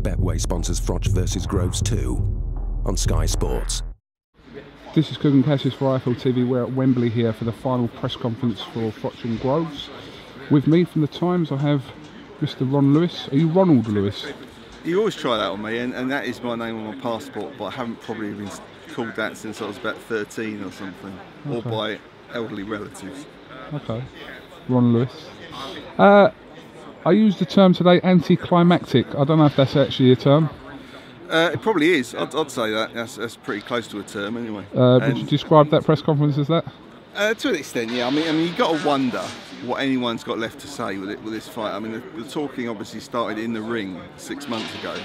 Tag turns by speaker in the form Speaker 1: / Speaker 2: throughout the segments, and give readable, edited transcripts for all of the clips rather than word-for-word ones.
Speaker 1: Betway sponsors Froch versus Groves 2 on Sky Sports.
Speaker 2: This is Coogan Cassius for IFL TV. We're at Wembley here for the final press conference for Froch and Groves. With me from the Times I have Mr. Ron Lewis. Are you Ronald Lewis?
Speaker 3: You always try that on me, and that is my name on my passport, but I haven't probably been called that since I was about 13 or something, okay. Or by elderly relatives.
Speaker 2: Okay, Ron Lewis. I used the term today, anticlimactic. I don't know if that's actually a term.
Speaker 3: It probably is. I'd say that. That's pretty close to a term anyway.
Speaker 2: Would you describe that press conference as that?
Speaker 3: To an extent, yeah. I mean, you've got to wonder what anyone's got left to say with this fight. I mean, the talking obviously started in the ring 6 months ago,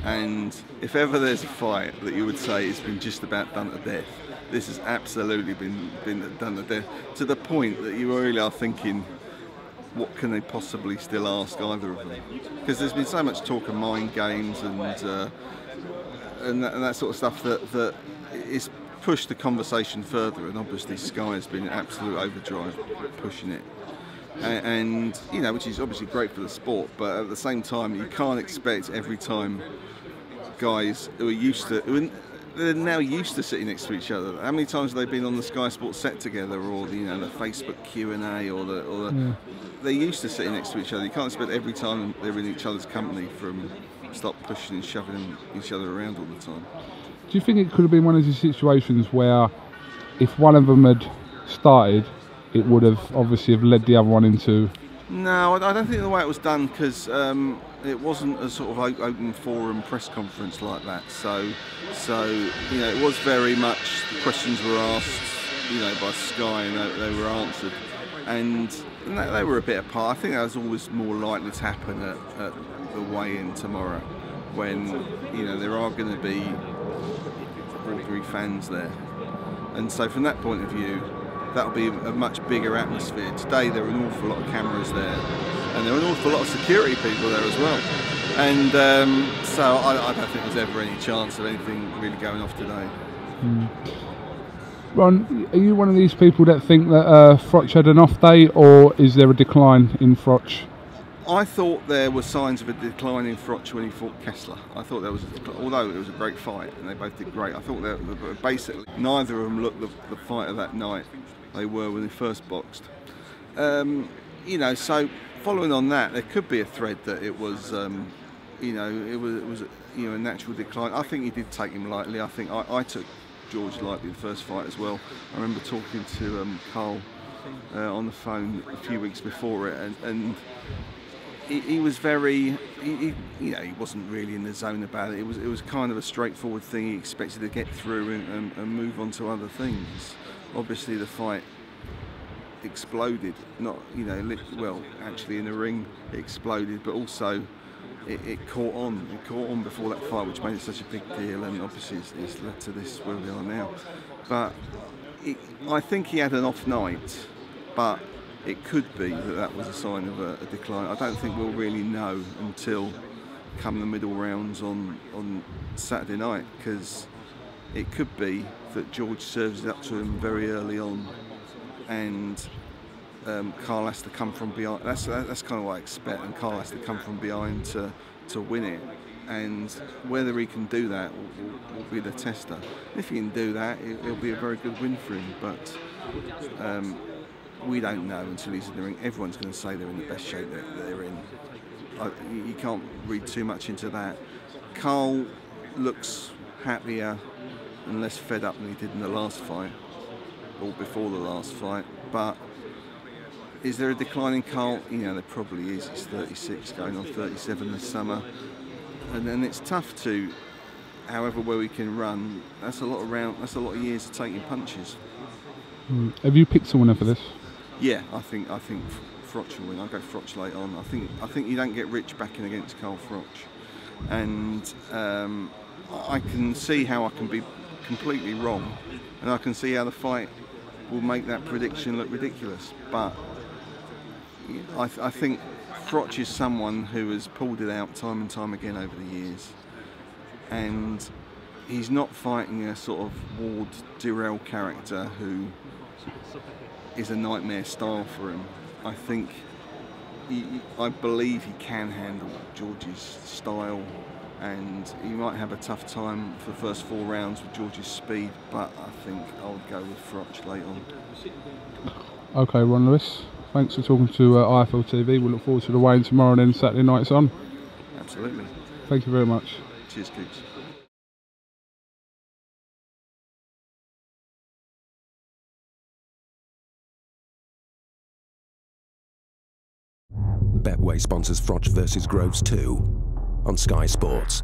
Speaker 3: and if ever there's a fight that you would say it's been just about done to death, this has absolutely been done to death, to the point that you really are thinking, what can they possibly still ask either of them? Because there's been so much talk of mind games and that sort of stuff that is pushed the conversation further, and obviously Sky has been in absolute overdrive pushing it, and you know, which is obviously great for the sport, but at the same time you can't expect every time guys who are they're now used to sitting next to each other. How many times have they been on the Sky Sports set together, or the Facebook Q&A, or they're used to sitting next to each other. You can't expect every time they're in each other's company from stop pushing and shoving each other around all the time.
Speaker 2: Do you think it could have been one of these situations where if one of them had started, it would have obviously have led the other one into...
Speaker 3: No, I don't think the way it was done, because it wasn't a sort of open forum press conference like that. So you know, it was very much, the questions were asked, you know, by Sky, and they were answered, and they were a bit apart. I think that was always more likely to happen at the weigh-in tomorrow, when you know there are going to be ordinary fans there, and so from that point of view, that'll be a much bigger atmosphere. Today there are an awful lot of cameras there, and there are an awful lot of security people there as well. And so I don't think there's ever any chance of anything really going off today.
Speaker 2: Ron, are you one of these people that think that Froch had an off day, or is there a decline in Froch?
Speaker 3: I thought there were signs of a decline in Froch when he fought Kessler. I thought there was, although it was a great fight and they both did great, I thought that basically neither of them looked the fighter that night they were when they first boxed. You know, so following on that, there could be a thread that it was, you know, it was a natural decline. I think he did take him lightly. I think I took George lightly the first fight as well. I remember talking to Carl on the phone a few weeks before it, and he was very, you know, he wasn't really in the zone about it. It was kind of a straightforward thing. He expected to get through and move on to other things. Obviously, the fight exploded. Not, you know, well, actually in the ring it exploded, but also it caught on. It caught on before that fight, which made it such a big deal, and obviously it's led to this where we are now. But I think he had an off night, but it could be that was a sign of a decline. I don't think we'll really know until come the middle rounds on Saturday night, because it could be that George serves it up to him very early on, and Carl has to come from behind. That's kind of what I expect, and Carl has to come from behind to win it. And whether he can do that will be the tester. If he can do that, it'll be a very good win for him. But we don't know until he's in the ring. Everyone's going to say they're in the best shape that they're in. You can't read too much into that. Carl looks happier and less fed up than he did in the last fight, or before the last fight. But is there a decline in Carl? You know, there probably is. He's 36, going on 37 this summer, and it's tough to, however well he can run. That's a lot of years of taking punches.
Speaker 2: Have you picked a winner for this?
Speaker 3: Yeah, I think Froch will win. I'll go Froch late on. I think you don't get rich backing against Carl Froch, and I can see how I can be completely wrong, and I can see how the fight will make that prediction look ridiculous. But I think Froch is someone who has pulled it out time and time again over the years, and he's not fighting a sort of Ward Dirrell character who is a nightmare style for him. I believe he can handle George's style and he might have a tough time for the first 4 rounds with George's speed, but I think I'll go with Froch late on.
Speaker 2: Okay, Ron Lewis, thanks for talking to IFL TV. We look forward to the weigh-in tomorrow and then Saturday night's on.
Speaker 3: Absolutely.
Speaker 2: Thank you very much.
Speaker 3: Cheers, Coops.
Speaker 1: Betway sponsors Froch versus Groves 2 on Sky Sports.